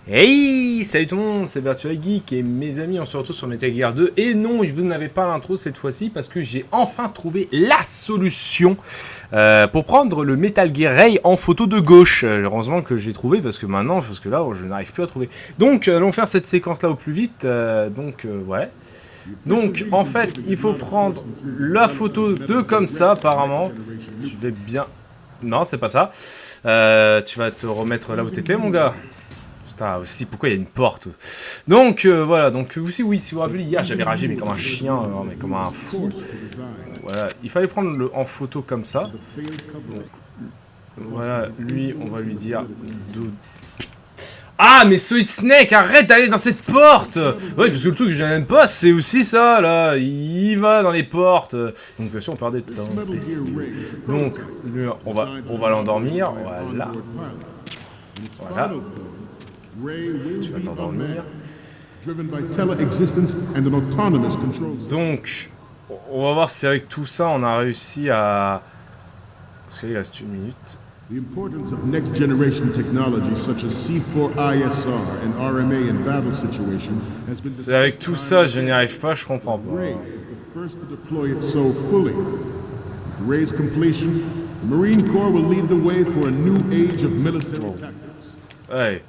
Hey, salut tout le monde, c'est Virtual Geek et mes amis, on se retrouve sur Metal Gear 2. Et non, vous n'avez pas l'intro cette fois-ci parce que j'ai enfin trouvé la solution pour prendre le Metal Gear Ray en photo de gauche. Heureusement que j'ai trouvé parce que maintenant, là, je n'arrive plus à trouver. Donc, allons faire cette séquence-là au plus vite. Ouais. Donc, en fait, il faut prendre la photo de comme ça, apparemment. Je vais bien... Non, c'est pas ça. Tu vas te remettre là où t'étais, mon gars. Putain, aussi, pourquoi il y a une porte? Donc, voilà, donc, aussi, oui, si vous vous rappelez, hier, j'avais ragé, mais comme un chien, mais comme un fou. Voilà, il fallait prendre le en photo comme ça. Donc, voilà, lui, on va lui dire... Ah, mais ce Snake, arrête d'aller dans cette porte! Oui, parce que le truc que j'aime pas, c'est aussi ça, là. Il va dans les portes. Donc, bien sûr, on perdait de temps. Donc, lui, on va l'endormir. Voilà. Voilà. Tu vas t'endormir. Donc, on va voir si avec tout ça, on a réussi à... Parce qu'il reste une minute. The importance of next generation technology such as C4ISR and RMA in battle situation has been. C'est avec tout ça, je n'y arrive pas, je comprends pas. Ray is the first to deploy it so fully. With Ray's completion, the Marine Corps will lead the way for a new age of military tactics. Ouais.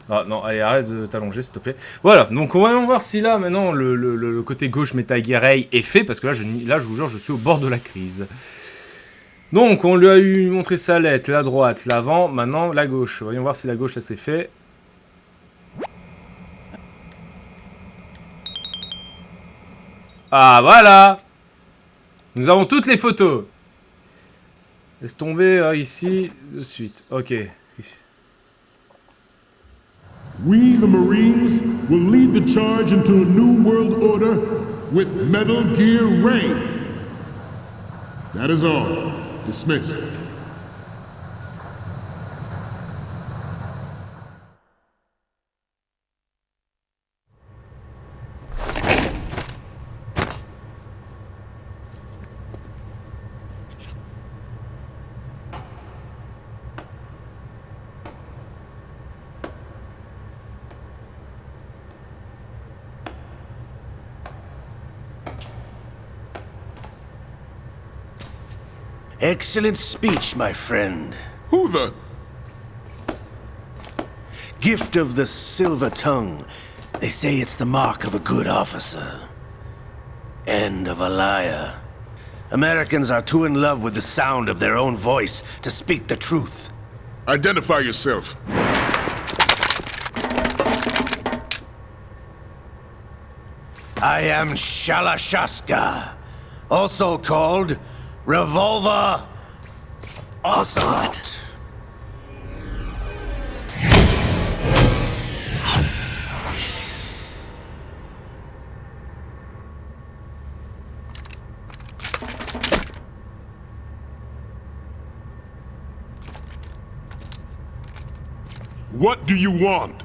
Ah non, allez, arrête de t'allonger, s'il te plaît. Voilà, donc on va voir si là, maintenant, le côté gauche Metal Gear Ray est fait, parce que là, je vous jure, je suis au bord de la crise. Donc, on lui a eu montré sa lettre, la droite, l'avant, maintenant la gauche. Voyons voir si la gauche, là, c'est fait. Ah, voilà! Nous avons toutes les photos. Laisse tomber, ici, de suite. Ok. We, the Marines, will lead the charge into a new world order with Metal Gear Ray. That is all. Dismissed. Excellent speech, my friend. Who the? Gift of the silver tongue. They say it's the mark of a good officer. And of a liar. Americans are too in love with the sound of their own voice to speak the truth. Identify yourself. I am Shalashaska, also called Revolver Ocelot. What do you want?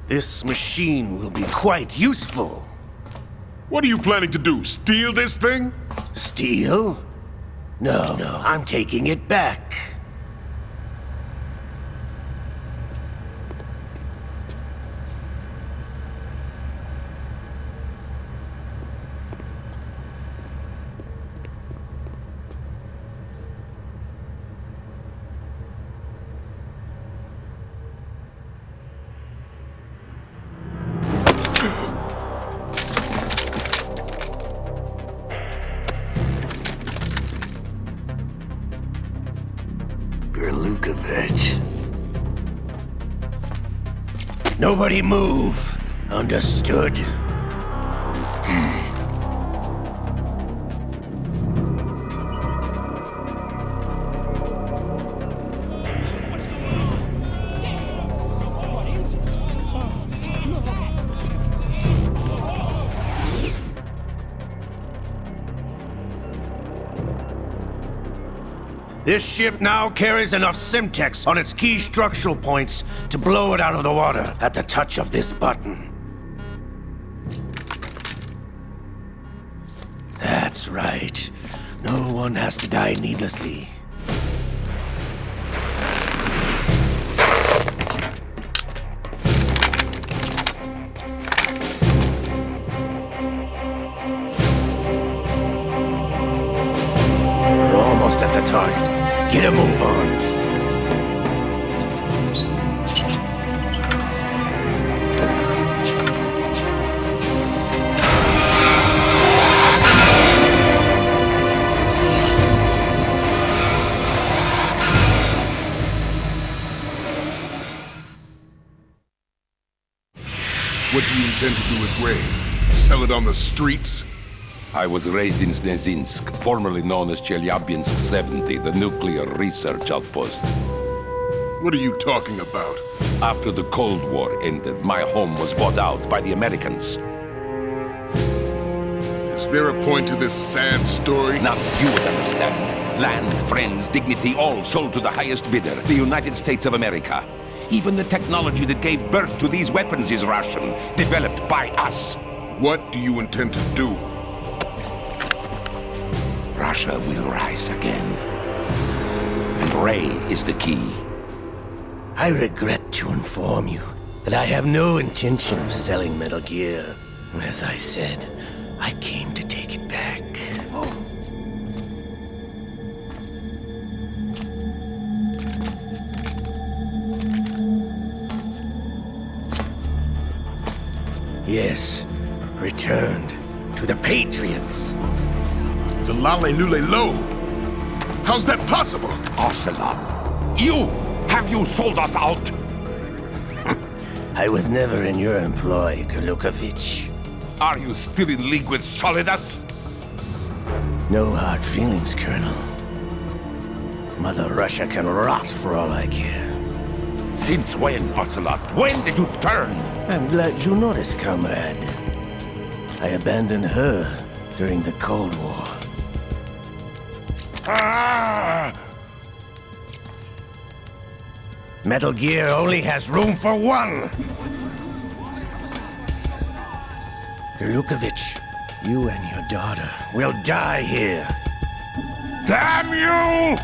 This machine will be quite useful. What are you planning to do? Steal this thing? Steal? No, I'm taking it back. Nobody move. Understood? This ship now carries enough Simtex on its key structural points to blow it out of the water at the touch of this button. That's right. No one has to die needlessly. target. Get a move on. What do you intend to do with Ray? Sell it on the streets? I was raised in Snezinsk, formerly known as Chelyabinsk 70, the nuclear research outpost. What are you talking about? After the Cold War ended, my home was bought out by the Americans. Is there a point to this sad story? Now you would understand. Land, friends, dignity, all sold to the highest bidder, the United States of America. Even the technology that gave birth to these weapons is Russian, developed by us. What do you intend to do? Russia will rise again. And Ray is the key. I regret to inform you that I have no intention of selling Metal Gear. As I said, I came to take it back. Yes, returned to the Patriots. The Lale Lule Lo? How's that possible? Ocelot, have you sold us out? I was never in your employ, Kurlukovich. Are you still in league with Solidas? No hard feelings, Colonel. Mother Russia can rot for all I care. Since when, Ocelot? When did you turn? I'm glad you noticed, comrade. I abandoned her during the Cold War. Ah! Metal Gear only has room for one! Kurlukovich, you and your daughter will die here. Damn you!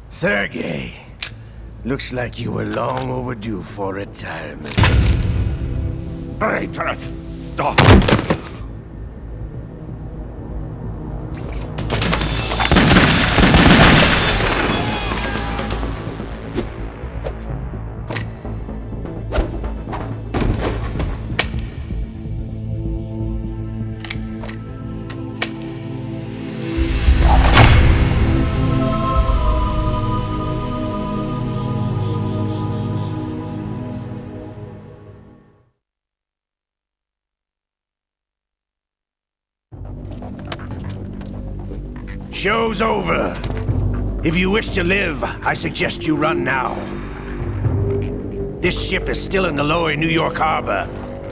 Sergei, looks like you were long overdue for retirement. Traitorous dog! Show's over. If you wish to live, I suggest you run now. This ship is still in the lower New York harbor.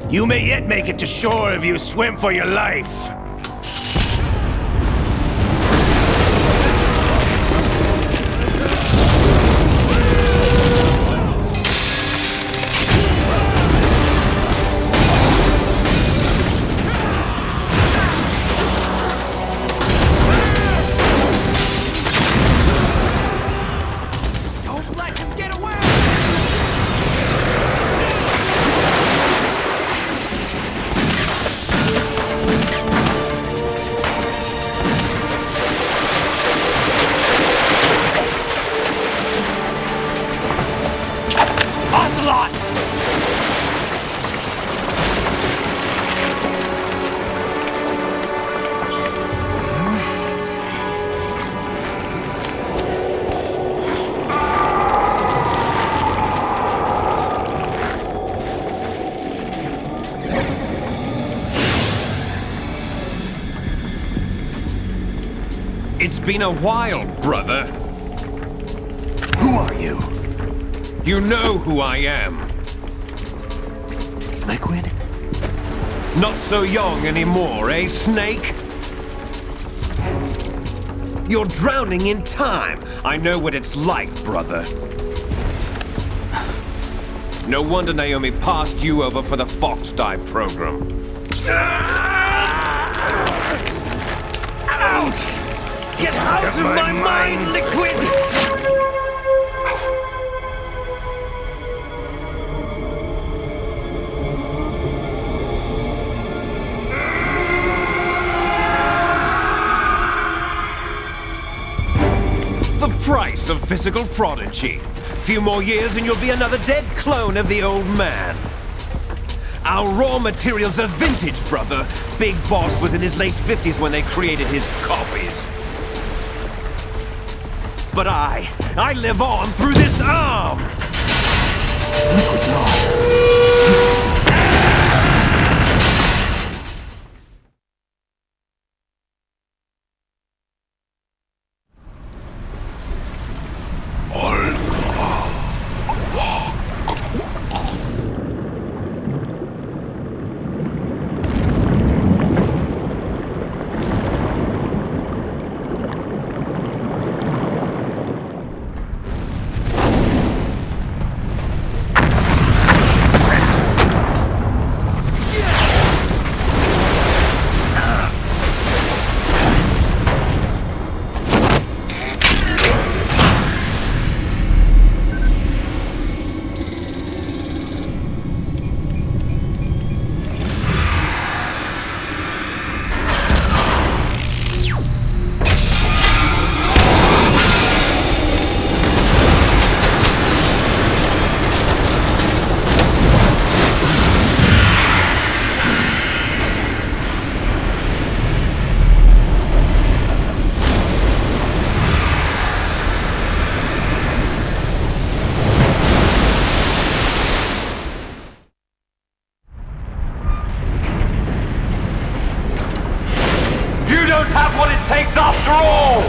You may yet make it to shore if you swim for your life. It's been a while, brother. Who are you? You know who I am. Liquid? Not so young anymore, eh, Snake? You're drowning in time. I know what it's like, brother. No wonder Naomi passed you over for the Fox Dive program. Ouch! Get out of my mind, Liquid! The price of physical prodigy. Few more years and you'll be another dead clone of the old man. Our raw materials are vintage, brother. Big Boss was in his late 50s when they created his copies. But I live on through this arm! Liquid's on. Have what it takes after all!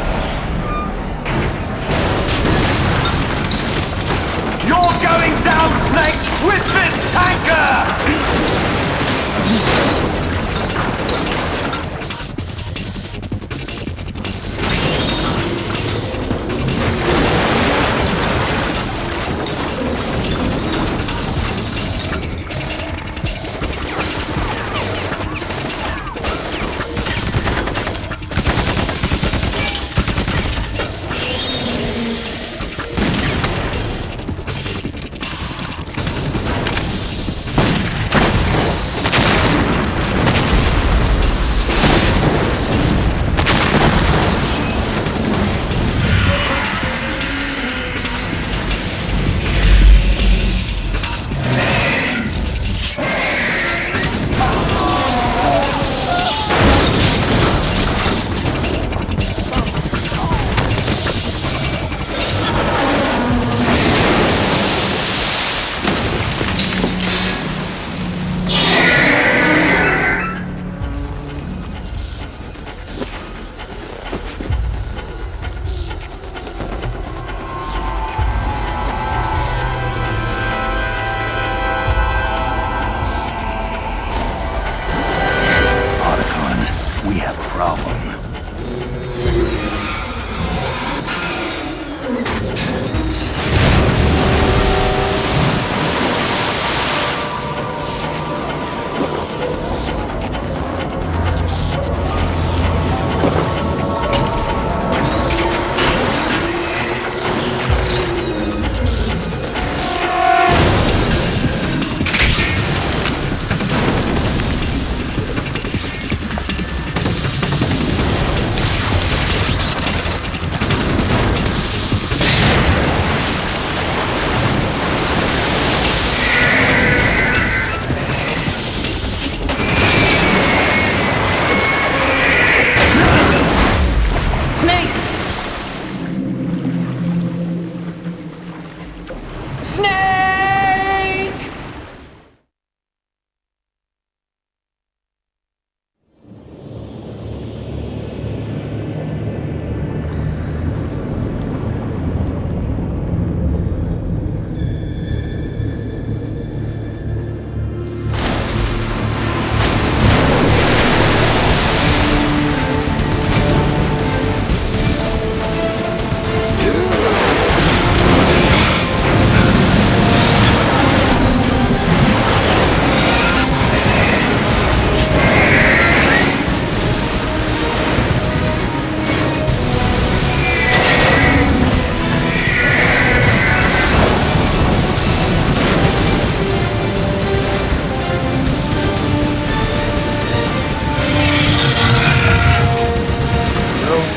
You're going down, Snake, with this tanker!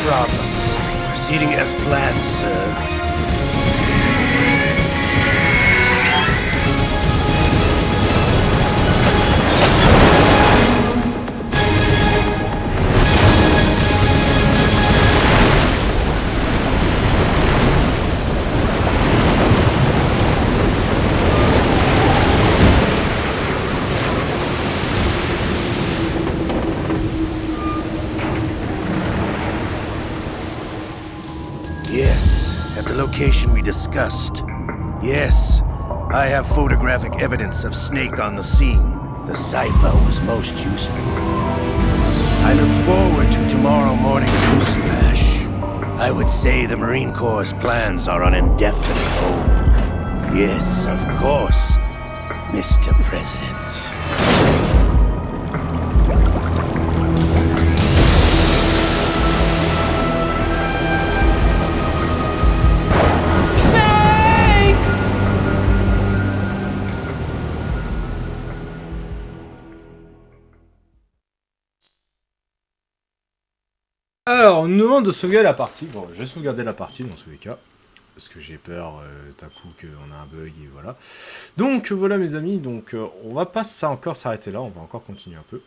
problems. Proceeding as planned, sir. Yes, at the location we discussed. Yes, I have photographic evidence of Snake on the scene. The cipher was most useful. I look forward to tomorrow morning's news flash. I would say the Marine Corps' plans are on indefinite hold. Yes, of course, Mr. President. Alors, on nous demande de sauvegarder la partie. Bon, je vais sauvegarder la partie dans tous les cas. Parce que j'ai peur d'un coup qu'on a un bug et voilà. Donc voilà mes amis, donc on va pas encore s'arrêter là, on va encore continuer un peu.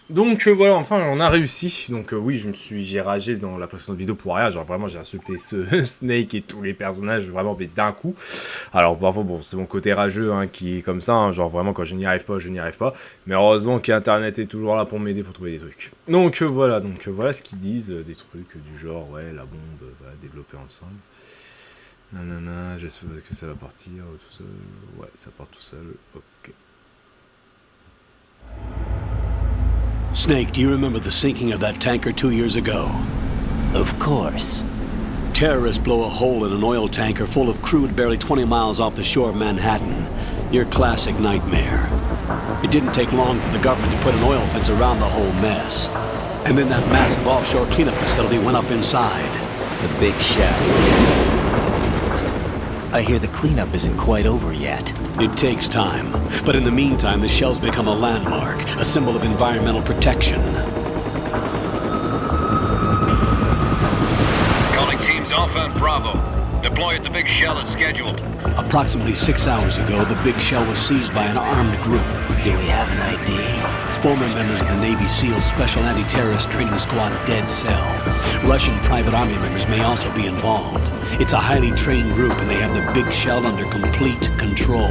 Donc voilà, enfin on a réussi. Donc oui, j'ai ragé dans la précédente vidéo pour rien. Genre vraiment j'ai insulté ce Snake et tous les personnages vraiment mais d'un coup. Alors parfois bon c'est mon côté rageux hein, qui est comme ça. Hein, genre vraiment quand je n'y arrive pas, je n'y arrive pas. Mais heureusement qu'Internet est toujours là pour m'aider pour trouver des trucs. Donc voilà ce qu'ils disent, des trucs du genre ouais la bombe va développer ensemble. Nanana, j'espère que ça va partir tout seul. Ouais ça part tout seul. Ok. Snake, do you remember the sinking of that tanker 2 years ago? Of course. Terrorists blow a hole in an oil tanker full of crude barely 20 miles off the shore of Manhattan. Your classic nightmare. It didn't take long for the government to put an oil fence around the whole mess. And then that massive offshore cleanup facility went up inside. The big shell. I hear the cleanup isn't quite over yet. It takes time, but in the meantime, the shell's become a landmark, a symbol of environmental protection. Calling teams Alpha and Bravo. Deploy at the big shell as scheduled. Approximately 6 hours ago, the big shell was seized by an armed group. Do we have an ID? Former members of the Navy SEAL Special Anti-Terrorist Training Squad Dead Cell. Russian private army members may also be involved. It's a highly trained group and they have the big shell under complete control.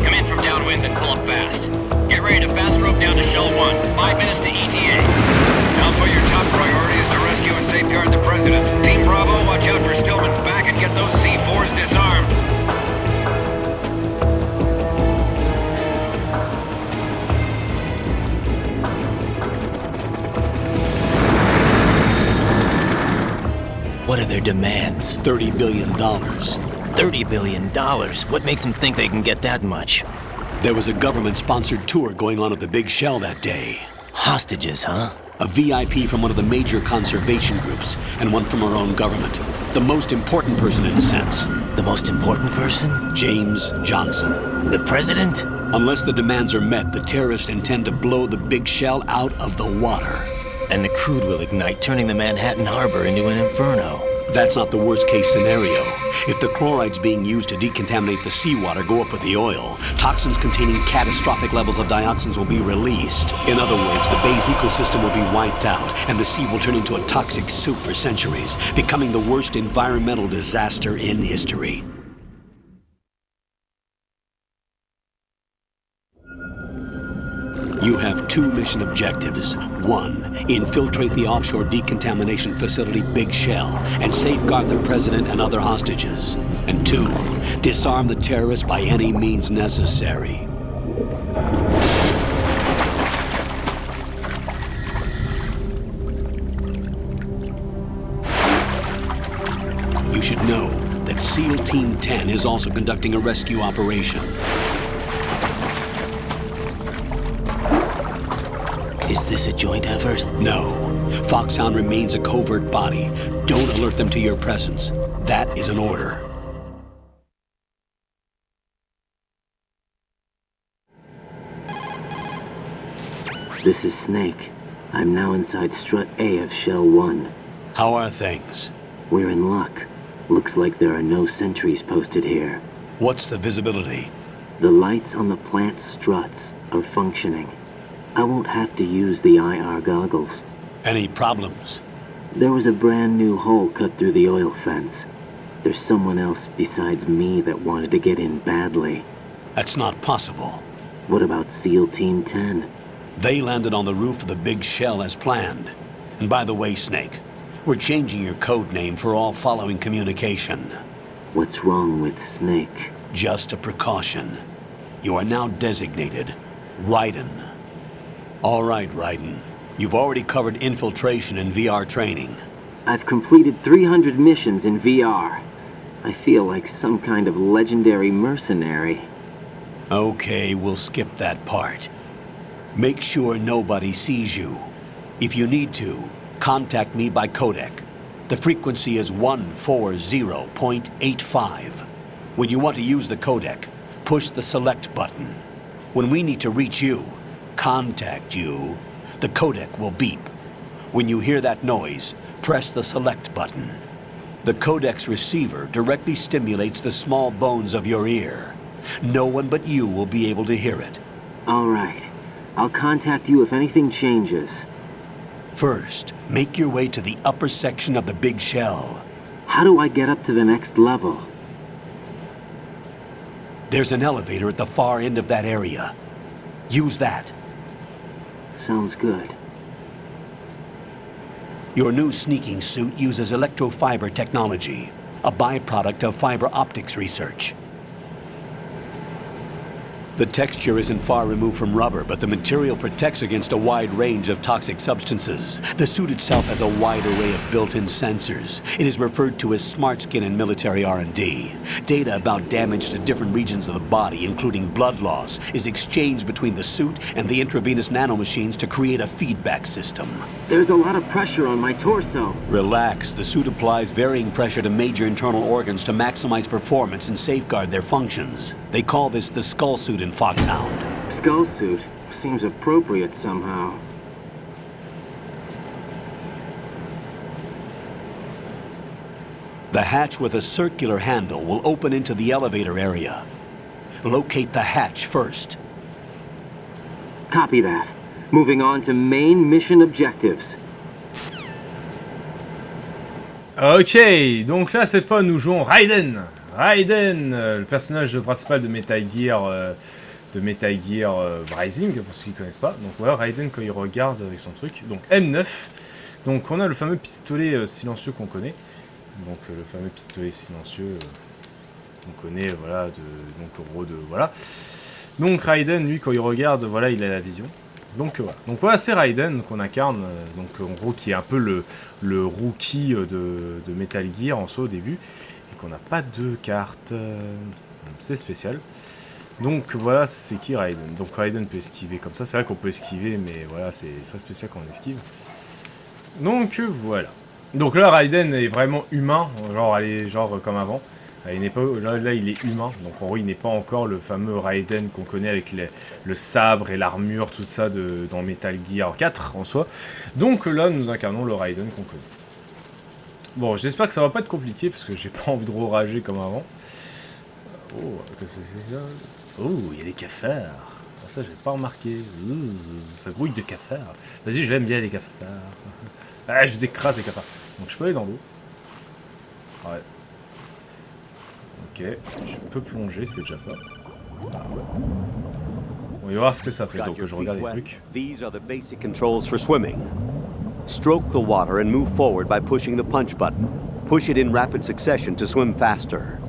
Come in from downwind and pull up fast. Get ready to fast rope down to Shell 1. 5 minutes to ETA. Alpha, your top priority is to rescue and safeguard the President. Team Bravo, watch out for Stillman's back and get those C4s disarmed. What are their demands? $30 billion. $30 billion? What makes them think they can get that much? There was a government-sponsored tour going on at the big shell that day. Hostages, huh? A VIP from one of the major conservation groups, and one from our own government. The most important person in a sense. The most important person? James Johnson. The President? Unless the demands are met, the terrorists intend to blow the big shell out of the water. And the crude will ignite, turning the Manhattan Harbor into an inferno. That's not the worst-case scenario. If the chlorides being used to decontaminate the seawater go up with the oil, toxins containing catastrophic levels of dioxins will be released. In other words, the bay's ecosystem will be wiped out, and the sea will turn into a toxic soup for centuries, becoming the worst environmental disaster in history. You have 2 mission objectives. 1, infiltrate the offshore decontamination facility Big Shell and safeguard the President and other hostages. And 2, disarm the terrorists by any means necessary. You should know that SEAL Team 10 is also conducting a rescue operation. Is this this a joint effort? No. Foxhound remains a covert body. Don't alert them to your presence. That is an order. This is Snake. I'm now inside Strut A of Shell 1. How are things? We're in luck. Looks like there are no sentries posted here. What's the visibility? The lights on the plant struts are functioning. I won't have to use the IR goggles. Any problems? There was a brand new hole cut through the oil fence. There's someone else besides me that wanted to get in badly. That's not possible. What about SEAL Team 10? They landed on the roof of the big shell as planned. And by the way, Snake, we're changing your code name for all following communication. What's wrong with Snake? Just a precaution. You are now designated Raiden. All right, Raiden. You've already covered infiltration and VR training. I've completed 300 missions in VR. I feel like some kind of legendary mercenary. Okay, we'll skip that part. Make sure nobody sees you. If you need to, contact me by codec. The frequency is 140.85. When you want to use the codec, push the select button. When we need to reach you, contact you, the codec will beep. When you hear that noise, press the select button. The codec's receiver directly stimulates the small bones of your ear. No one but you will be able to hear it. All right. I'll contact you if anything changes. First, make your way to the upper section of the big shell. How do I get up to the next level? There's an elevator at the far end of that area. Use that. Sounds good. Your new sneaking suit uses electrofiber technology, a byproduct of fiber optics research. The texture isn't far removed from rubber, but the material protects against a wide range of toxic substances. The suit itself has a wide array of built-in sensors. It is referred to as smart skin in military R&D. Data about damage to different regions of the body, including blood loss, is exchanged between the suit and the intravenous nanomachines to create a feedback system. There's a lot of pressure on my torso. Relax. The suit applies varying pressure to major internal organs to maximize performance and safeguard their functions. They call this the skull suit in Foxhound. Skull suit seems appropriate somehow. The hatch with a circular handle will open into the elevator area. Locate the hatch first. Copy that. Moving on to main mission objectives. Ok, donc là cette fois nous jouons Raiden. Raiden, le personnage principal de Metal Gear Rising, pour ceux qui ne connaissent pas. Donc voilà, Raiden quand il regarde avec son truc. Donc M9. Donc on a le fameux pistolet silencieux qu'on connaît. Donc le fameux pistolet silencieux qu'on connaît, voilà, donc en gros de voilà. Donc Raiden, lui, quand il regarde, voilà, il a la vision. Donc voilà, c'est Raiden qu'on incarne, donc en gros qui est un peu le rookie de Metal Gear en soi au début, et qu'on n'a pas de carte, c'est spécial. Donc voilà, c'est qui Raiden. Donc Raiden peut esquiver comme ça, c'est vrai qu'on peut esquiver, mais voilà, c'est très spécial quand on esquive. Donc voilà. Donc là Raiden est vraiment humain, genre comme avant. Là, il est humain, donc en gros il n'est pas encore le fameux Raiden qu'on connaît avec le sabre et l'armure, tout ça dans Metal Gear 4 en soi. Donc là nous incarnons le Raiden qu'on connaît. Bon, j'espère que ça va pas être compliqué parce que j'ai pas envie de rager comme avant. Oh, qu'est-ce que c'est ça? Oh, il y a des cafards. Ça j'avais pas remarqué. Ça grouille de cafards. Vas-y, je l'aime bien les cafards. Ah, je vous écrase les cafards. Donc je peux aller dans l'eau. Ouais. Ok, je peux plonger, c'est déjà ça. Ah ouais. On va voir ce que ça fait, donc je regarde les trucs. These are the basic controls for swimming. Stroke the water and move forward by pushing the punch button. Push it in rapid succession to swim faster.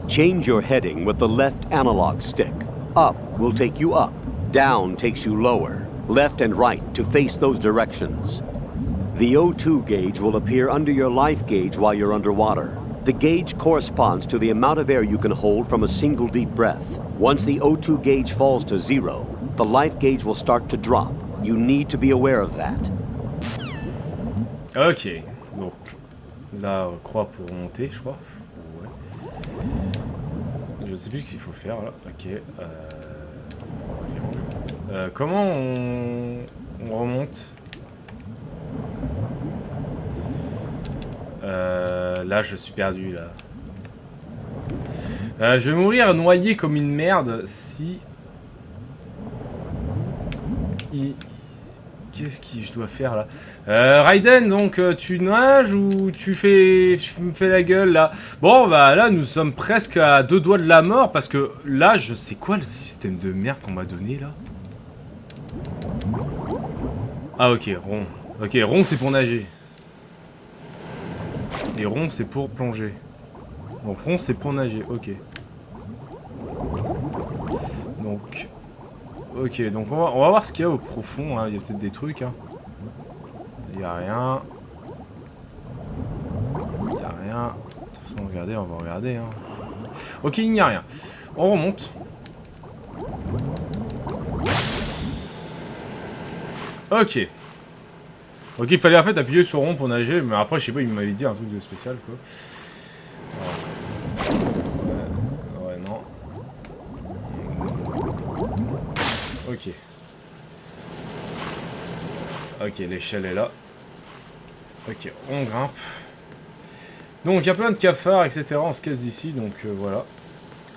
Change your heading with the left analog stick. Up will take you up, down takes you lower, left and right to face those directions. The O2 gauge will appear under your life gauge while you're underwater. The gauge corresponds to the amount of air you can hold from a single deep breath. Once the O2 gauge falls to 0, the life gauge will start to drop, You need to be aware of that. Ok, donc là, croix pour monter, je crois. Ouais. Je sais plus ce qu'il faut faire là. Ok. Comment on remonte? Là, je suis perdu là. Je vais mourir noyé comme une merde si. Qu'est-ce que je dois faire là? Raiden, donc tu nages ou tu me fais la gueule là? Bon, bah là, nous sommes presque à 2 doigts de la mort parce que là, je sais quoi le système de merde qu'on m'a donné là? Ah, ok, rond. Ok, rond c'est pour nager. Et rond c'est pour plonger. Donc rond c'est pour nager, ok. Donc. Ok, donc on va voir ce qu'il y a au profond, hein. Il y a peut-être des trucs, hein. Il n'y a rien. Il n'y a rien. Attention, regardez, on va regarder, hein. Ok, il n'y a rien. On remonte. Ok. Ok, il fallait en fait appuyer sur rond pour nager, mais après, je sais pas, il m'avait dit un truc de spécial, quoi. Ouais, non. Ok. Ok, l'échelle est là. Ok, on grimpe. Donc, il y a plein de cafards, etc. On se casse d'ici, donc voilà.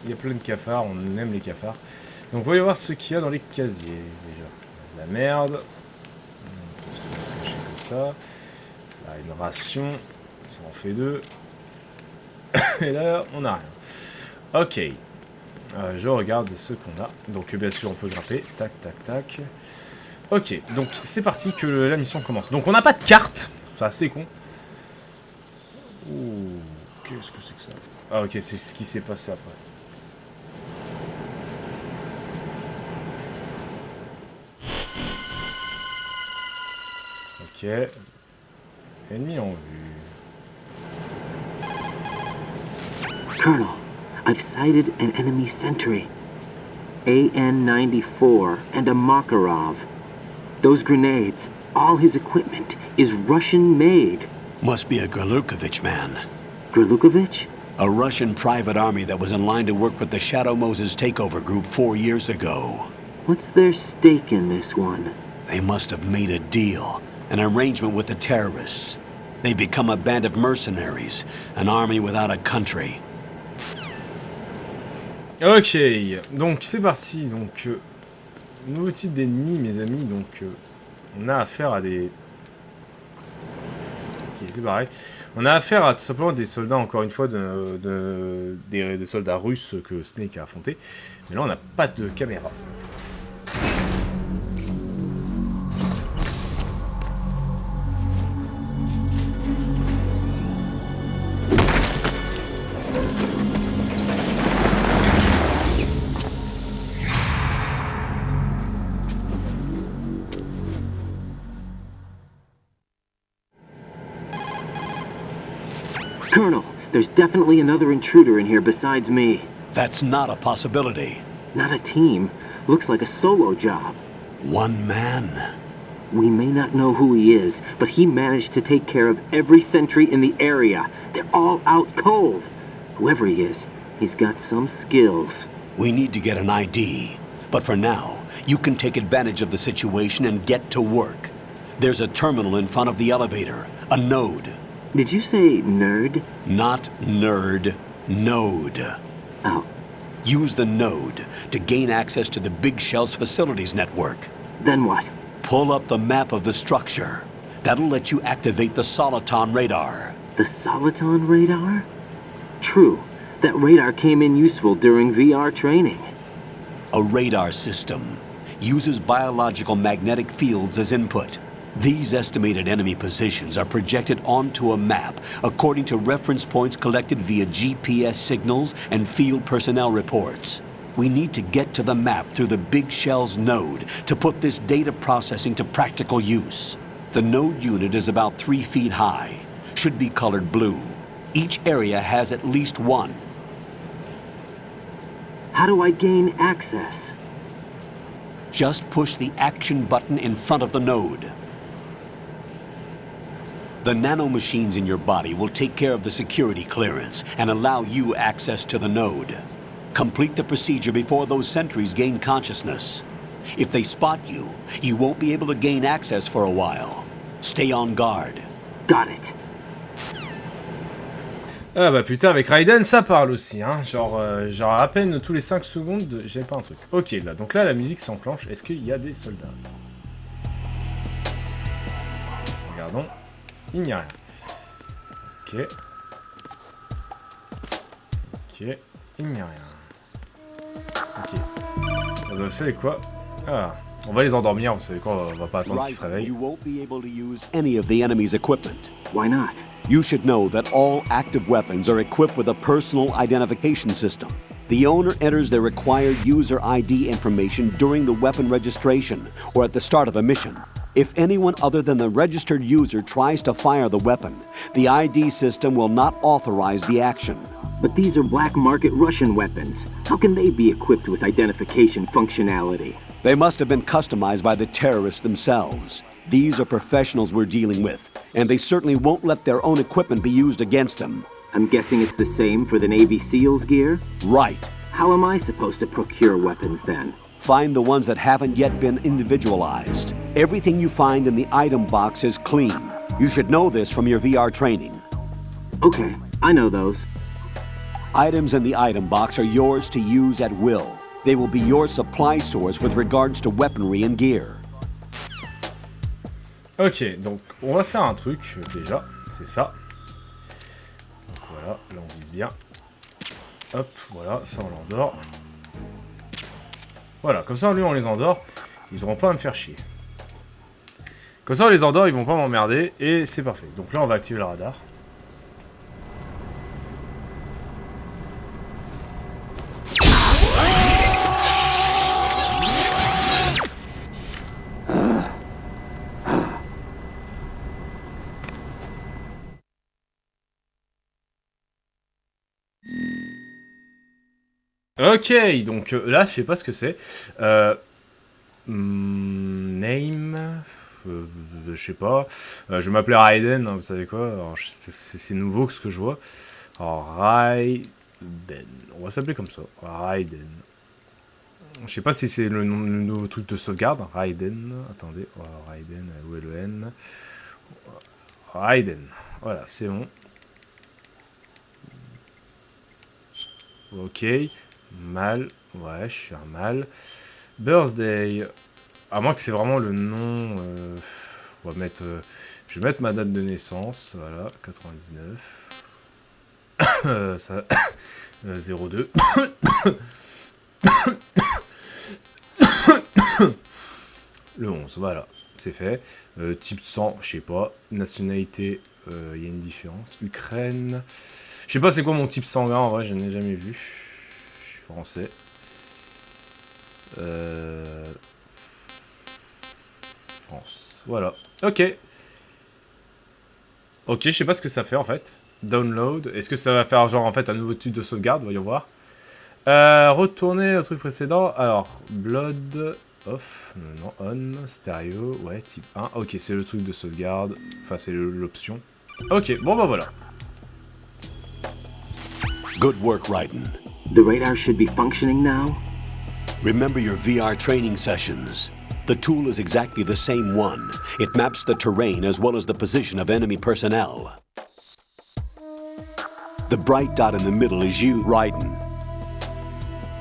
Il y a plein de cafards, on aime les cafards. Donc, voyons voir ce qu'il y a dans les casiers, déjà. La merde. Comme ça. Là, une ration. Ça en fait 2. Et là, on n'a rien. Ok. Je regarde ce qu'on a. Donc bien sûr on peut grimper. Tac, tac, tac. Ok, donc c'est parti que la mission commence. Donc on n'a pas de carte. C'est assez con. Ouh, qu'est-ce que c'est que ça? Ah ok, c'est ce qui s'est passé après. Ok. Ennemi en vue. Colonel, I've sighted an enemy sentry. AN-94 and a Makarov. Those grenades, all his equipment, is Russian-made. Must be a Gorlukovich man. Gorlukovich? A Russian private army that was in line to work with the Shadow Moses takeover group 4 years ago. What's their stake in this one? They must have made a deal, an arrangement with the terrorists. They become a band of mercenaries, an army without a country. Ok, donc c'est parti. Donc, nouveau type d'ennemi, mes amis. Donc, on a affaire à des. Ok, c'est pareil. On a affaire à tout simplement des soldats, encore une fois, des soldats russes que Snake a affrontés. Mais là, on n'a pas de caméra. Colonel, there's definitely another intruder in here besides me. That's not a possibility. Not a team. Looks like a solo job. One man. We may not know who he is, but he managed to take care of every sentry in the area. They're all out cold. Whoever he is, he's got some skills. We need to get an ID. But for now, you can take advantage of the situation and get to work. There's a terminal in front of the elevator. A node. Did you say nerd? Not nerd. Node. Oh. Use the node to gain access to the Big Shell's facilities network. Then what? Pull up the map of the structure. That'll let you activate the Soliton radar. The Soliton radar? True. That radar came in useful during VR training. A radar system uses biological magnetic fields as input. These estimated enemy positions are projected onto a map according to reference points collected via GPS signals and field personnel reports. We need to get to the map through the Big Shell's node to put this data processing to practical use. The node unit is about 3 feet high, should be colored blue. Each area has at least one. How do I gain access? Just push the action button in front of the node. The nanomachines in your body will take care of the security clearance and allow you access to the node. Complete the procedure before those sentries gain consciousness. If they spot you, you won't be able to gain access for a while. Stay on guard. Got it. Ah bah putain, avec Raiden, ça parle aussi, hein. Genre à peine tous les 5 secondes, j'ai pas un truc. Ok, là, donc là, la musique s'enclenche. Est-ce qu'il y a des soldats? Regardons. Il n'y a rien. Ok. Ok. Il n'y a rien. Ok. Ah bah, vous savez quoi? Ah, on va les endormir, vous savez quoi? On va pas attendre qu'ils se réveillent. You won't be able to use any of the enemy's equipment. Why not? You should know that all active weapons are equipped with a personal identification system. The owner enters their required user ID information during the weapon registration or at the start of a mission. If anyone other than the registered user tries to fire the weapon, the ID system will not authorize the action. But these are black market Russian weapons. How can they be equipped with identification functionality? They must have been customized by the terrorists themselves. These are professionals we're dealing with, and they certainly won't let their own equipment be used against them. I'm guessing it's the same for the Navy SEALs gear? Right. How am I supposed to procure weapons then? Find the ones that haven't yet been individualized. Everything you find in the item box is clean. You should know this from your VR training. Okay, I know those. Items in the item box are yours to use at will. They will be your supply source with regards to weaponry and gear. Ok, donc on va faire un truc déjà, c'est ça. Donc voilà, là on vise bien. Hop, voilà, ça on l'endort. Voilà, comme ça lui on les endort, ils auront pas à me faire chier. Comme ça on les endort, ils vont pas m'emmerder et c'est parfait. Donc là on va activer le radar. Ok, donc là, je sais pas ce que c'est. Name... je sais pas. Je vais m'appeler Raiden, hein, vous savez quoi. C'est nouveau que ce que je vois. Alors, Raiden. On va s'appeler comme ça. Raiden. Je sais pas si c'est le nouveau truc de sauvegarde. Raiden. Attendez. Oh, Raiden, où est le N? Raiden. Voilà, c'est bon. Ok. Mal, ouais, je suis un mal. Birthday, à moins que c'est vraiment le nom. On va mettre, je vais mettre ma date de naissance, voilà, 99. Ça, 02. Le 11, voilà, c'est fait. Type sang, je sais pas. Nationalité, il y a une différence. Ukraine. Je sais pas c'est quoi mon type sanguin, en vrai, je n'ai jamais vu. Français. France. Voilà. Ok. Ok, je sais pas ce que ça fait en fait. Download. Est-ce que ça va faire genre en fait un nouveau type de sauvegarde? Voyons voir. Retourner au truc précédent. Alors, Blood off. Non, on. Stéréo. Ouais, type 1. Ok, c'est le truc de sauvegarde. Enfin, c'est l'option. Ok, bon bah voilà. Good work, Raiden. The radar should be functioning now? Remember your VR training sessions. The tool is exactly the same one. It maps the terrain as well as the position of enemy personnel. The bright dot in the middle is you, Raiden.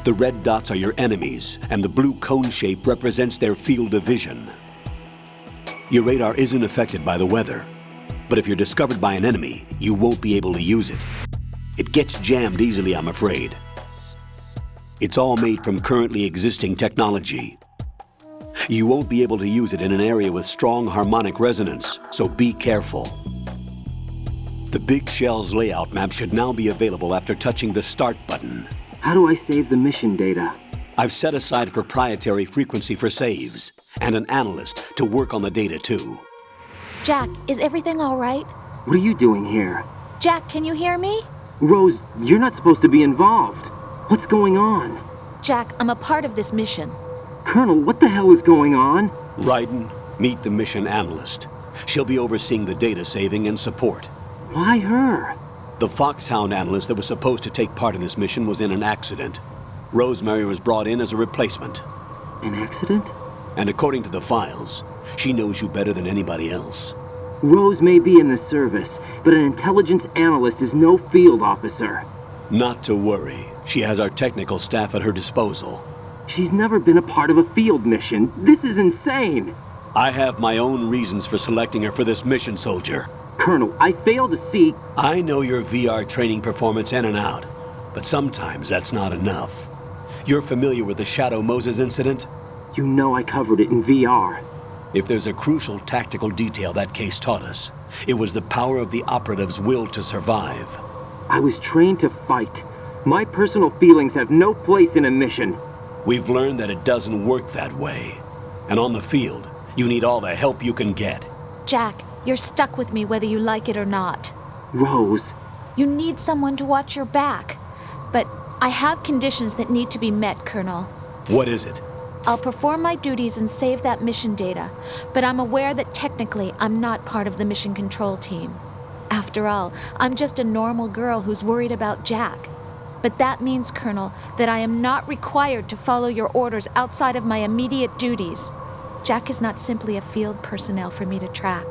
The red dots are your enemies, and the blue cone shape represents their field of vision. Your radar isn't affected by the weather, but if you're discovered by an enemy, you won't be able to use it. It gets jammed easily, I'm afraid. It's all made from currently existing technology. You won't be able to use it in an area with strong harmonic resonance, so be careful. The Big Shell's layout map should now be available after touching the Start button. How do I save the mission data? I've set aside a proprietary frequency for saves, and an analyst to work on the data too. Jack, is everything all right? What are you doing here? Jack, can you hear me? Rose, you're not supposed to be involved. What's going on? Jack, I'm a part of this mission. Colonel, what the hell is going on? Raiden, meet the mission analyst. She'll be overseeing the data saving and support. Why her? The Foxhound analyst that was supposed to take part in this mission was in an accident. Rosemary was brought in as a replacement. An accident? And according to the files, she knows you better than anybody else. Rose may be in the service, but an intelligence analyst is no field officer. Not to worry. She has our technical staff at her disposal. She's never been a part of a field mission. This is insane! I have my own reasons for selecting her for this mission, soldier. Colonel, I fail to see... I know your VR training performance in and out, but sometimes that's not enough. You're familiar with the Shadow Moses incident? You know I covered it in VR. If there's a crucial tactical detail that case taught us, it was the power of the operative's will to survive. I was trained to fight. My personal feelings have no place in a mission. We've learned that it doesn't work that way. And on the field, you need all the help you can get. Jack, you're stuck with me whether you like it or not. Rose. You need someone to watch your back. But I have conditions that need to be met, Colonel. What is it? I'll perform my duties and save that mission data, but I'm aware that technically I'm not part of the mission control team. After all, I'm just a normal girl who's worried about Jack. But that means, Colonel, that I am not required to follow your orders outside of my immediate duties. Jack is not simply a field personnel for me to track.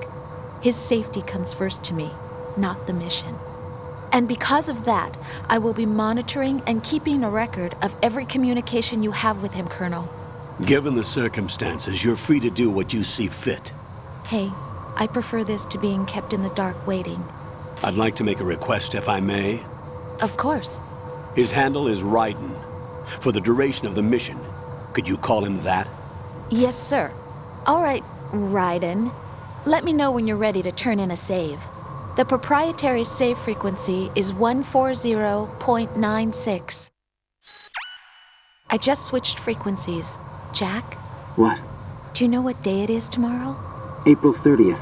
His safety comes first to me, not the mission. And because of that, I will be monitoring and keeping a record of every communication you have with him, Colonel. Given the circumstances, you're free to do what you see fit. Hey, I prefer this to being kept in the dark waiting. I'd like to make a request, if I may. Of course. His handle is Raiden. For the duration of the mission, could you call him that? Yes, sir. All right, Raiden. Let me know when you're ready to turn in a save. The proprietary save frequency is 140.96. I just switched frequencies. Jack? What? Do you know what day it is tomorrow? April 30th.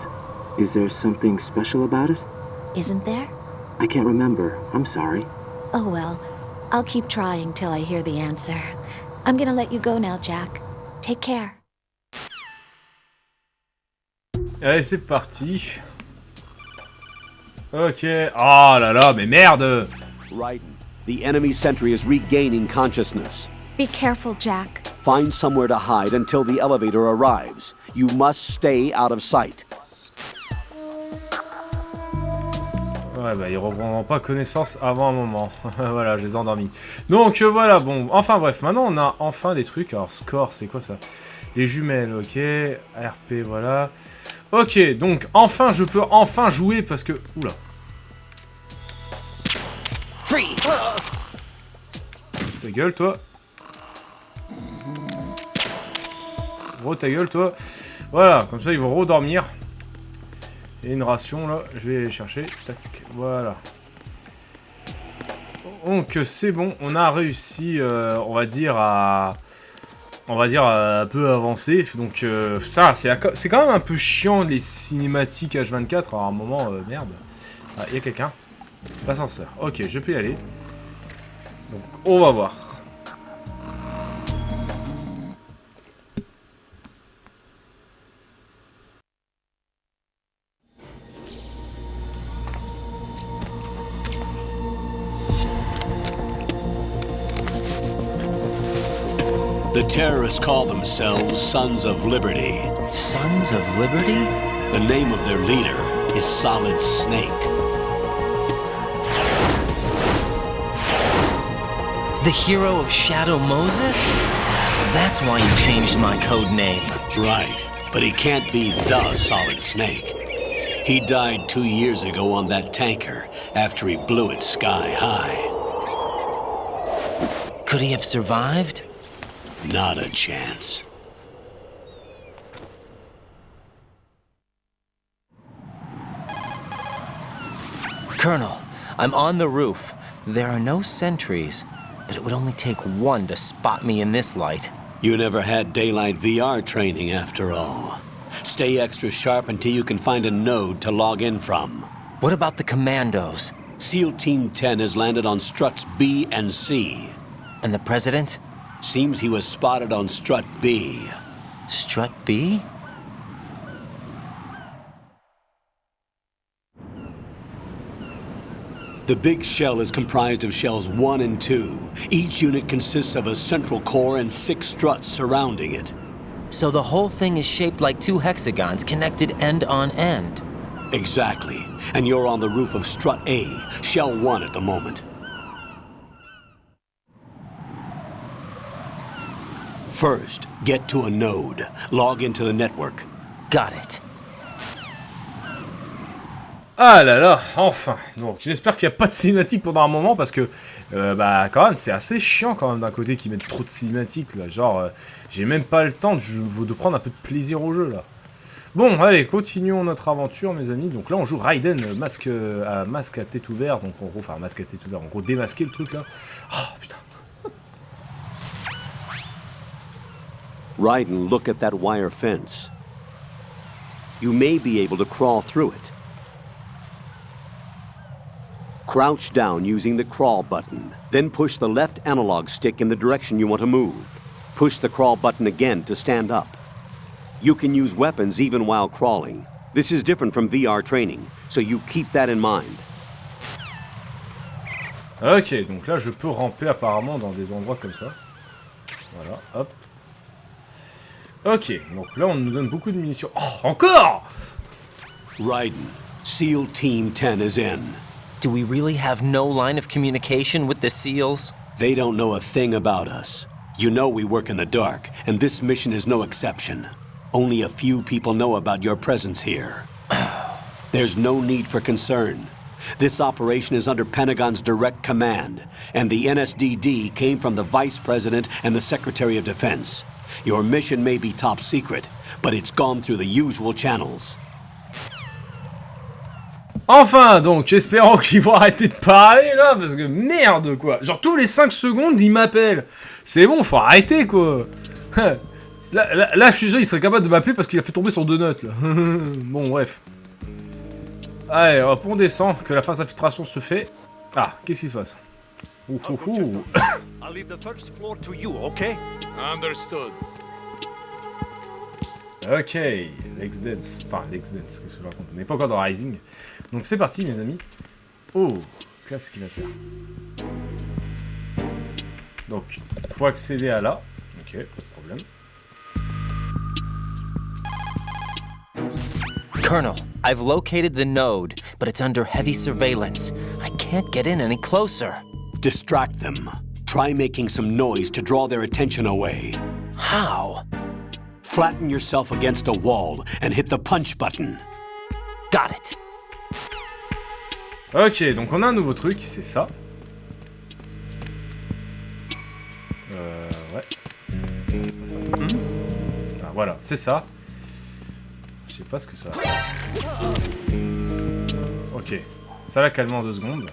Is there something special about it? Isn't there? I can't remember. I'm sorry. Oh well, I'll keep trying till I hear the answer. I'm gonna let you go now, Jack. Take care. Allez, c'est parti. Ok. Oh là là, mais merde! Raiden, the enemy sentry is regaining consciousness. Be careful, Jack. Find somewhere to hide until the elevator arrives. You must stay out of sight. Ouais, bah, ils reprendront pas connaissance avant un moment. Voilà, je les ai endormis. Donc, voilà, bon. Enfin, bref, maintenant, on a enfin des trucs. Alors, score, c'est quoi ça? Les jumelles, ok. RP, voilà. Ok, donc, enfin, je peux enfin jouer parce que... Oula. Ta gueule, toi. Gros, ta gueule, toi. Voilà, comme ça, ils vont redormir. Et une ration, là, je vais chercher. Tac, voilà. Donc, c'est bon, on a réussi, on va dire, à un peu avancer. Donc, ça, c'est quand même un peu chiant, les cinématiques H24. Alors, à un moment, merde. Ah, il y a quelqu'un. L'ascenseur. Ok, je peux y aller. Donc, on va voir. The terrorists call themselves Sons of Liberty. Sons of Liberty? The name of their leader is Solid Snake. The hero of Shadow Moses? So that's why you changed my code name. Right, but he can't be the Solid Snake. He died 2 years ago on that tanker after he blew it sky high. Could he have survived? Not a chance. Colonel, I'm on the roof. There are no sentries, but it would only take one to spot me in this light. You never had daylight VR training after all. Stay extra sharp until you can find a node to log in from. What about the commandos? SEAL Team 10 has landed on struts B and C. And the president? Seems he was spotted on strut B. Strut B? The big shell is comprised of shells 1 and 2. Each unit consists of a central core and 6 struts surrounding it. So the whole thing is shaped like 2 hexagons connected end on end. Exactly. And you're on the roof of strut A, shell 1 at the moment. First, get to a node. Log into the network. Got it. Ah là là, enfin. Donc j'espère qu'il n'y a pas de cinématique pendant un moment parce que bah quand même c'est assez chiant quand même d'un côté qu'ils mettent trop de cinématiques là. Genre j'ai même pas le temps de prendre un peu de plaisir au jeu là. Bon allez, continuons notre aventure mes amis. Donc là on joue Raiden, masque à tête ouverte. Donc en gros, enfin masque à tête ouverte, en gros démasquer le truc là. Oh putain. Raiden, look at that wire fence. You may be able to crawl through it. Crouch down using the crawl button, then push the left analog stick in the direction you want to move. Push the crawl button again to stand up. You can use weapons even while crawling. This is different from VR training, so you keep that in mind. Ok, donc là je peux ramper apparemment dans des endroits comme ça. Voilà, hop. Ok, donc là on nous donne beaucoup de munitions. Oh, encore! Raiden, SEAL Team 10 is in. Do we really have no line of communication with the SEALs? They don't know a thing about us. You know we work in the dark, and this mission is no exception. Only a few people know about your presence here. There's no need for concern. This operation is under Pentagon's direct command, and the NSDD came from the Vice President and the Secretary of Defense. Your mission may be top secret, but it's gone through the usual channels. Enfin, donc, espérons qu'ils vont arrêter de parler, là, parce que merde, quoi. Genre, tous les 5 secondes, ils m'appellent. C'est bon, faut arrêter, quoi. Là, je suis sûr, il serait capable de m'appeler parce qu'il a fait tomber sur 2 notes, là. Bon, bref. Allez, hop, on descend, que la phase d'infiltration se fait. Ah, qu'est-ce qui se passe? Ouh. I'll leave the first floor to you, okay? Understood. Ok, Lex Dance. Enfin, Lex Dance, qu'est-ce que je raconte? On n'est pas encore dans Rising. Donc c'est parti, mes amis. Oh, qu'est-ce qu'il va faire? Donc, faut accéder à là. Ok, pas de problème. Colonel, I've located the node, but it's under heavy surveillance. I can't get in any closer. Distract them. Try making some noise to draw their attention away. How? Flatten yourself against a wall and hit the punch button. Got it. Ok, donc on a un nouveau truc, c'est ça. Ouais. C'est pas ça. Ah, voilà, c'est ça. Je sais pas ce que ça va faire. Ok. Ça l'a calmé en 2 secondes.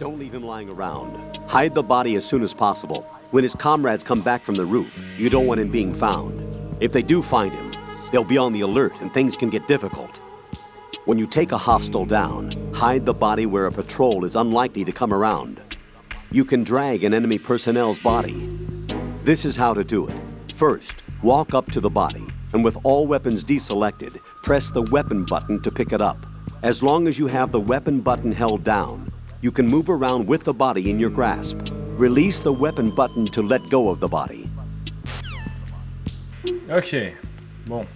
Don't leave him lying around. Hide the body as soon as possible. When his comrades come back from the roof, you don't want him being found. If they do find him, they'll be on the alert and things can get difficult. When you take a hostile down, hide the body where a patrol is unlikely to come around. You can drag an enemy personnel's body. This is how to do it. First, walk up to the body, and with all weapons deselected, press the weapon button to pick it up. As long as you have the weapon button held down, you can move around with the body in your grasp. Release the weapon button to let go of the body. Ok, bon.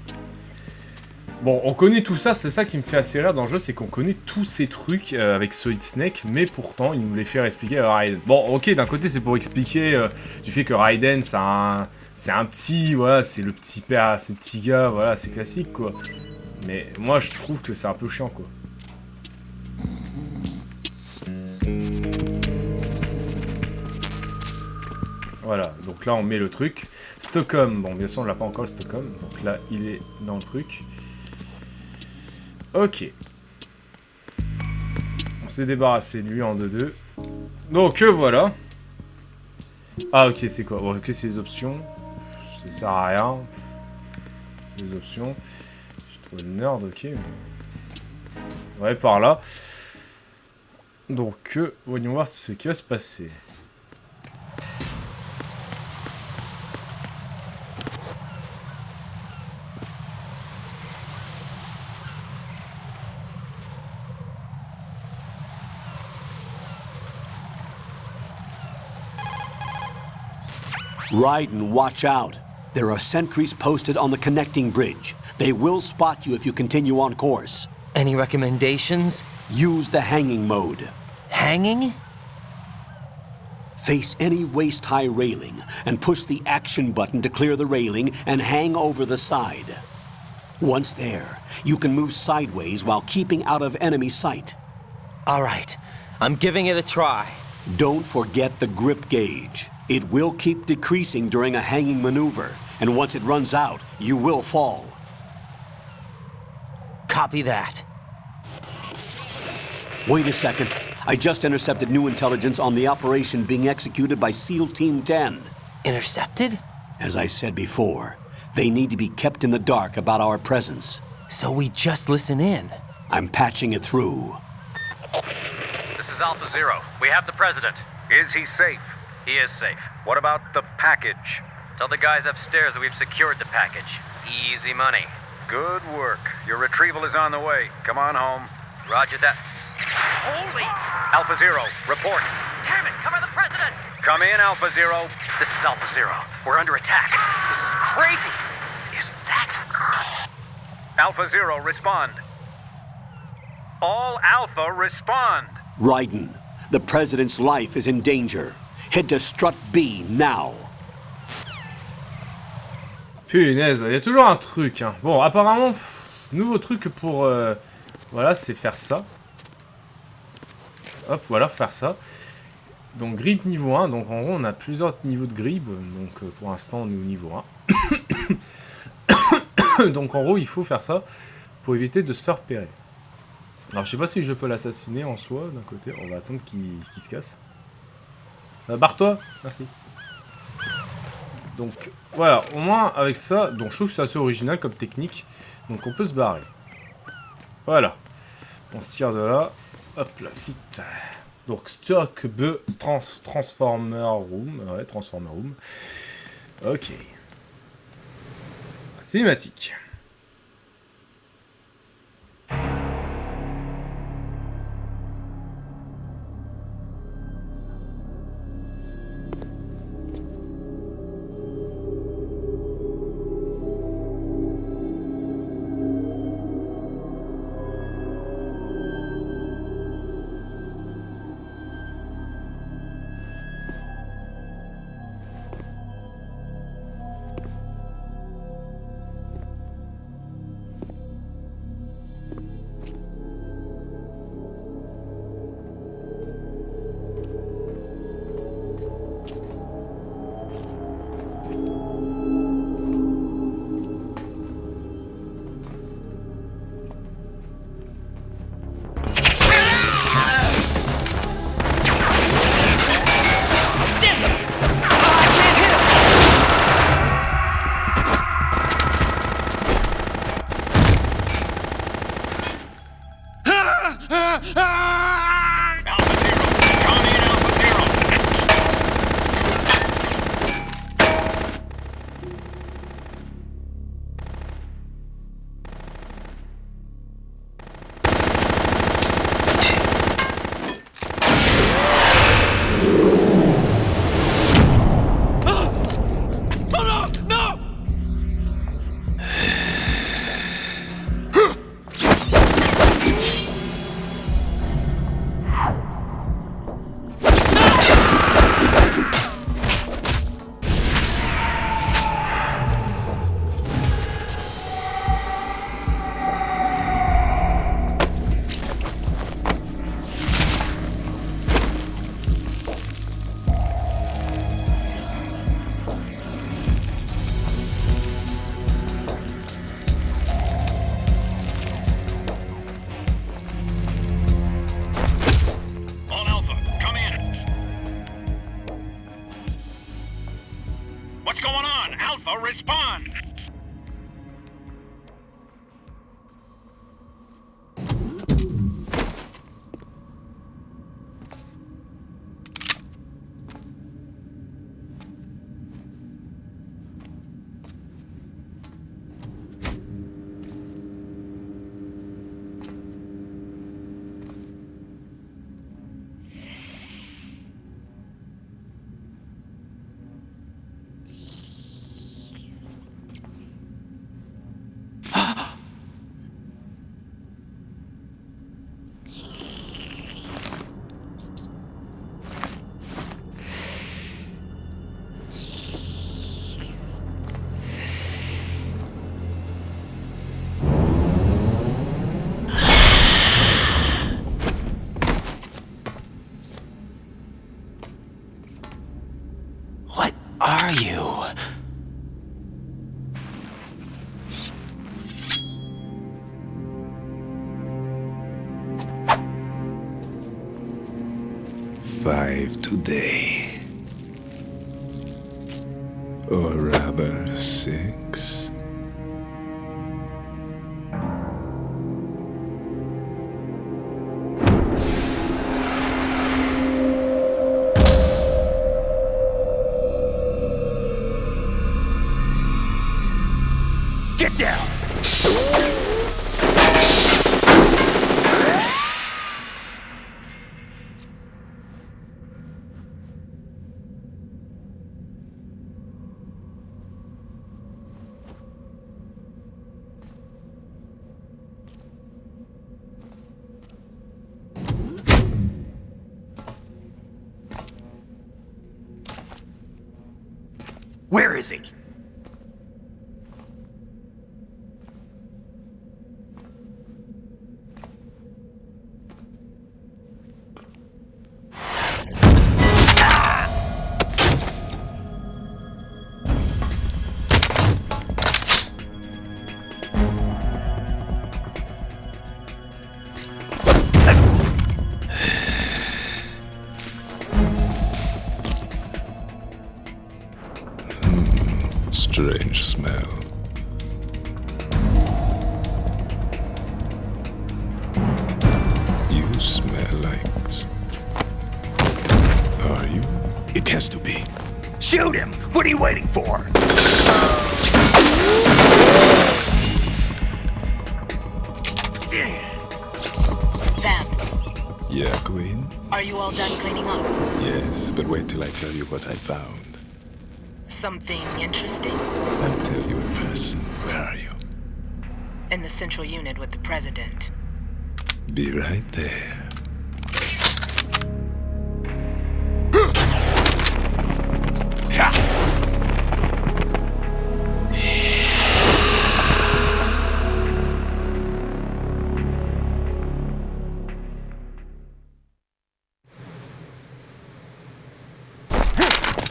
Bon, on connaît tout ça, c'est ça qui me fait assez rire dans le jeu, c'est qu'on connaît tous ces trucs avec Solid Snake, mais pourtant, il nous les fait expliquer à Raiden. Bon, ok, d'un côté, c'est pour expliquer du fait que Raiden, c'est un petit, voilà, c'est le petit père, c'est le petit gars, voilà, c'est classique, quoi. Mais moi, je trouve que c'est un peu chiant, quoi. Voilà, donc là on met le truc. Stockholm, bon bien sûr on l'a pas encore le Stockholm, donc là il est dans le truc. Ok. On s'est débarrassé de lui en 2-2. Donc voilà. Ah ok, c'est quoi? Bon, ok, c'est les options. Ça sert à rien. C'est les options. Je trouve le nerd, ok. Ouais, par là. Donc, voyons voir ce qui va se passer. Raiden, watch out. There are sentries posted on the connecting bridge. They will spot you if you continue on course. Any recommendations? Use the hanging mode. Hanging? Face any waist-high railing and push the action button to clear the railing and hang over the side. Once there, you can move sideways while keeping out of enemy sight. All right, I'm giving it a try. Don't forget the grip gauge. It will keep decreasing during a hanging maneuver, and once it runs out, you will fall. Copy that. Wait a second. I just intercepted new intelligence on the operation being executed by SEAL Team 10. Intercepted? As I said before, they need to be kept in the dark about our presence. So we just listen in. I'm patching it through. This is Alpha Zero. We have the president. Is he safe? He is safe. What about the package? Tell the guys upstairs that we've secured the package. Easy money. Good work. Your retrieval is on the way. Come on home. Roger that. Holy! Alpha Zero, report. Damn it, cover the president! Come in, Alpha Zero. This is Alpha Zero. We're under attack. This is crazy. Is that... Alpha Zero, respond. All Alpha, respond. Raiden, the President's life is in danger. Head to Strut B now. Punaise, il y a toujours un truc. Hein. Bon, apparemment, nouveau truc pour... voilà, c'est faire ça. Hop, voilà, faire ça. Donc, grip niveau 1. Donc, en gros, on a plusieurs niveaux de grip. Donc, pour l'instant, on est au niveau 1. Donc, en gros, il faut faire ça pour éviter de se faire repérer. Alors, je sais pas si je peux l'assassiner en soi, d'un côté. On va attendre qu'il se casse. Barre-toi. Merci. Donc, voilà. Au moins, avec ça... Donc, je trouve que c'est assez original comme technique. Donc, on peut se barrer. Voilà. On se tire de là. Hop là, vite. Donc, stock bleu, transformer room. Ouais, transformer room. Ok. Cinématique. 5 today. Or rather, 6. Get down! Where is he? Strange smell. You smell like... Are you? It has to be. Shoot him! What are you waiting for? Vamp, Yeah, Queen? are you all done cleaning up? Yes, but wait till I tell you what I found. Something interesting? I'll tell you in person. Where are you? In the central unit with the president. Be right there.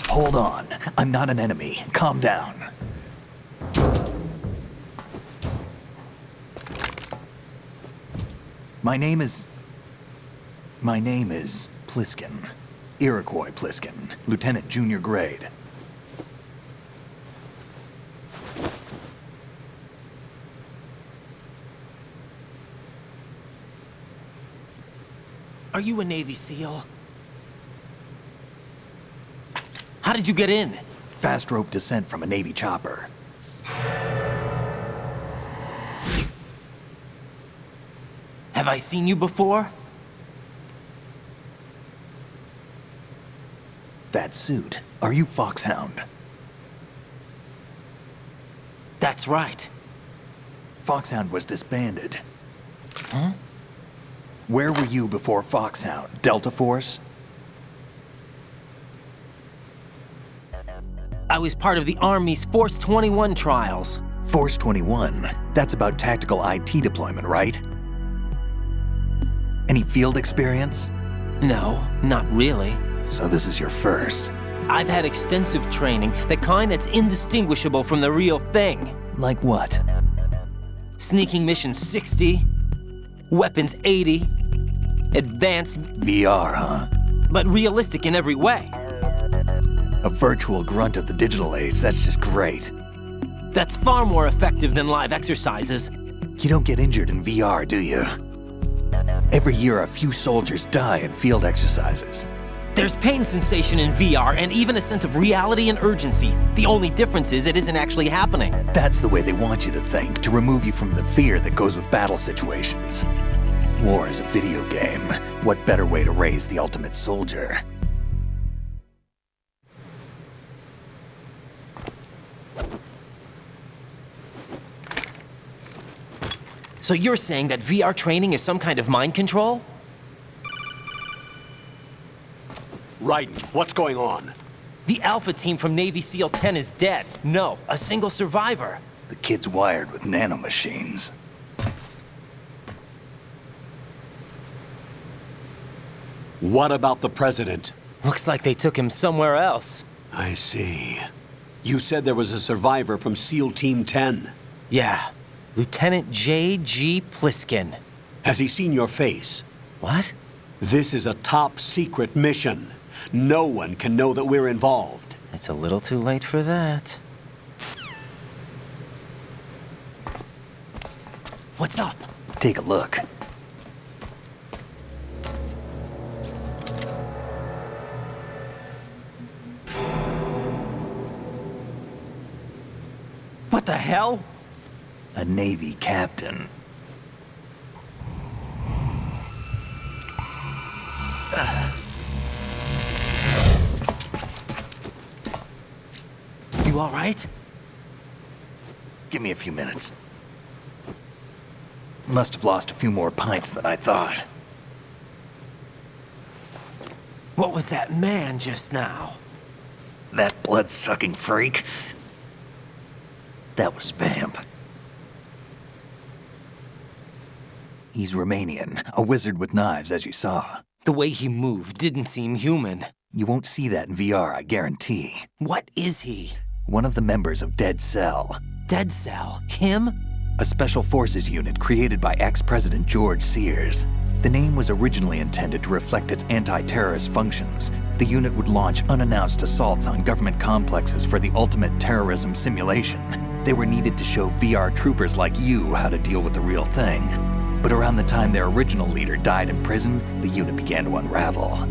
Hold on. I'm not an enemy. Calm down. My name is Pliskin. Iroquois Pliskin. Lieutenant Junior Grade. Are you a Navy SEAL? How did you get in? Fast rope descent from a Navy chopper. Have I seen you before? That suit. Are you Foxhound? That's right. Foxhound was disbanded. Huh? Where were you before Foxhound? Delta Force? I was part of the Army's Force 21 trials. Force 21? That's about tactical IT deployment, right? Any field experience? No, not really. So this is your first. I've had extensive training, the kind that's indistinguishable from the real thing. Like what? Sneaking mission 60, weapons 80, advanced... VR, huh? But realistic in every way. A virtual grunt of the digital age, that's just great. That's far more effective than live exercises. You don't get injured in VR, do you? Every year, a few soldiers die in field exercises. There's pain sensation in VR and even a sense of reality and urgency. The only difference is it isn't actually happening. That's the way they want you to think, to remove you from the fear that goes with battle situations. War is a video game. What better way to raise the ultimate soldier? So you're saying that VR training is some kind of mind control? Raiden, what's going on? The Alpha team from Navy SEAL 10 is dead. No, a single survivor. The kid's wired with nanomachines. What about the president? Looks like they took him somewhere else. I see. You said there was a survivor from SEAL Team 10. Yeah, Lieutenant J.G. Pliskin. Has he seen your face? What? This is a top secret mission. No one can know that we're involved. It's a little too late for that. What's up? Take a look. What the hell? A Navy captain. You all right? Give me a few minutes. Must have lost a few more pints than I thought. What was that man just now? That blood-sucking freak? That was Vamp. He's Romanian, a wizard with knives, as you saw. The way he moved didn't seem human. You won't see that in VR, I guarantee. What is he? One of the members of Dead Cell. Dead Cell? Him? A special forces unit created by ex-President George Sears. The name was originally intended to reflect its anti-terrorist functions. The unit would launch unannounced assaults on government complexes for the ultimate terrorism simulation. They were needed to show VR troopers like you how to deal with the real thing. But around the time their original leader died in prison, the unit began to unravel.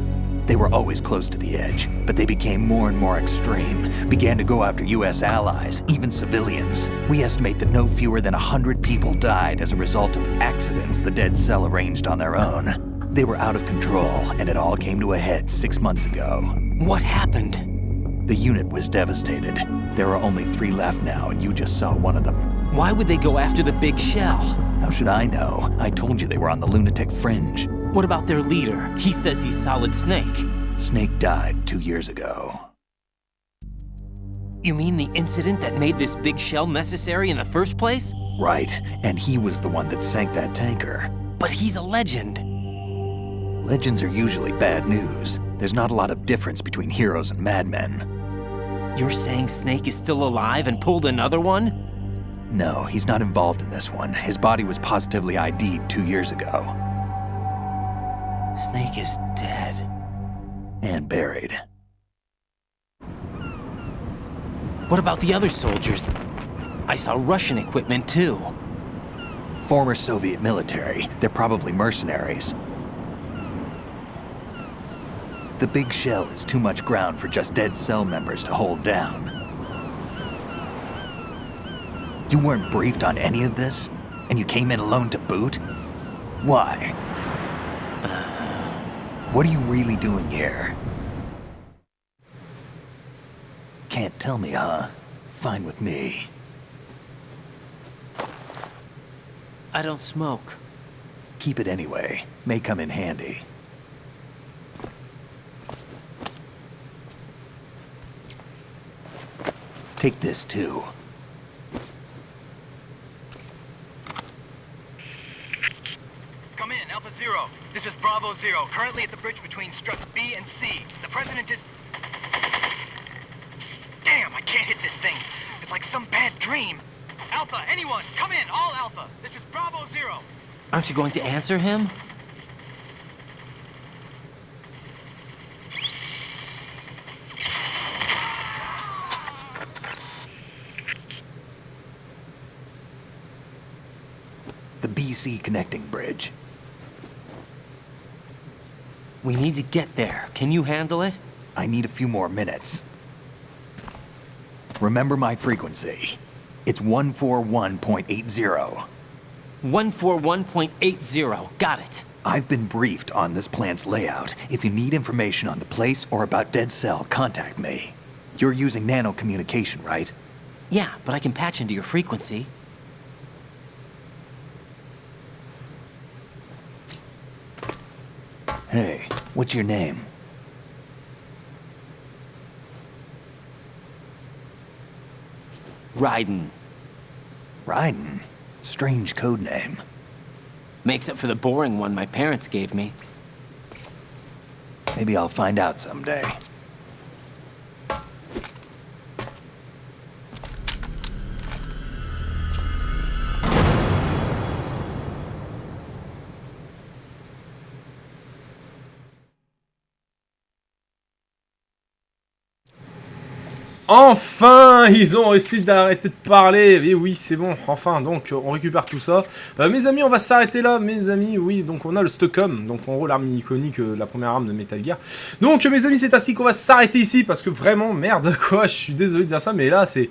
They were always close to the edge, but they became more and more extreme, began to go after US allies, even civilians. We estimate that no fewer than 100 people died as a result of accidents the Dead Cell arranged on their own. They were out of control, and it all came to a head 6 months ago. What happened? The unit was devastated. There are only 3 left now, and you just saw one of them. Why would they go after the big shell? How should I know? I told you they were on the lunatic fringe. What about their leader? He says he's Solid Snake. Snake died 2 years ago. You mean the incident that made this big shell necessary in the first place? Right, and he was the one that sank that tanker. But he's a legend. Legends are usually bad news. There's not a lot of difference between heroes and madmen. You're saying Snake is still alive and pulled another one? No, he's not involved in this one. His body was positively ID'd 2 years ago. Snake is dead. And buried. What about the other soldiers? I saw Russian equipment too. Former Soviet military. They're probably mercenaries. The big shell is too much ground for just Dead Cell members to hold down. You weren't briefed on any of this? And you came in alone to boot? Why? What are you really doing here? Can't tell me, huh? Fine with me. I don't smoke. Keep it anyway. May come in handy. Take this too. Come in, Alpha Zero. This is Bravo Zero, currently at the bridge between struts B and C. The President is... Damn, I can't hit this thing. It's like some bad dream. Alpha, anyone, come in, all Alpha. This is Bravo Zero. Aren't you going to answer him? The BC connecting bridge. We need to get there. Can you handle it? I need a few more minutes. Remember my frequency. It's 141.80. 141.80. Got it. I've been briefed on this plant's layout. If you need information on the place or about Dead Cell, contact me. You're using nano communication, right? Yeah, but I can patch into your frequency. Hey, what's your name? Raiden. Raiden? Strange code name. Makes up for the boring one my parents gave me. Maybe I'll find out someday. Enfin, ils ont réussi d'arrêter de parler. Et oui, c'est bon, enfin, donc on récupère tout ça. Mes amis, on va s'arrêter là, mes amis. Oui, donc on a le Stockholm, donc en gros l'arme iconique, la première arme de Metal Gear. Donc mes amis, c'est ainsi qu'on va s'arrêter ici, parce que vraiment, merde, quoi, je suis désolé de dire ça, mais là, c'est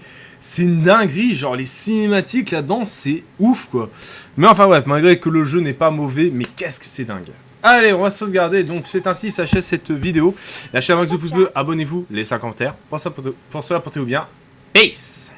une dinguerie. Genre, les cinématiques là-dedans, c'est ouf, quoi. Mais enfin, bref, malgré que le jeu n'est pas mauvais, mais qu'est-ce que c'est dingue. Allez, on va sauvegarder, donc c'est ainsi s'achève cette vidéo. Lâchez un max de pouces bleus, abonnez-vous, laissez un commentaire. Pour cela, portez-vous bien. Peace!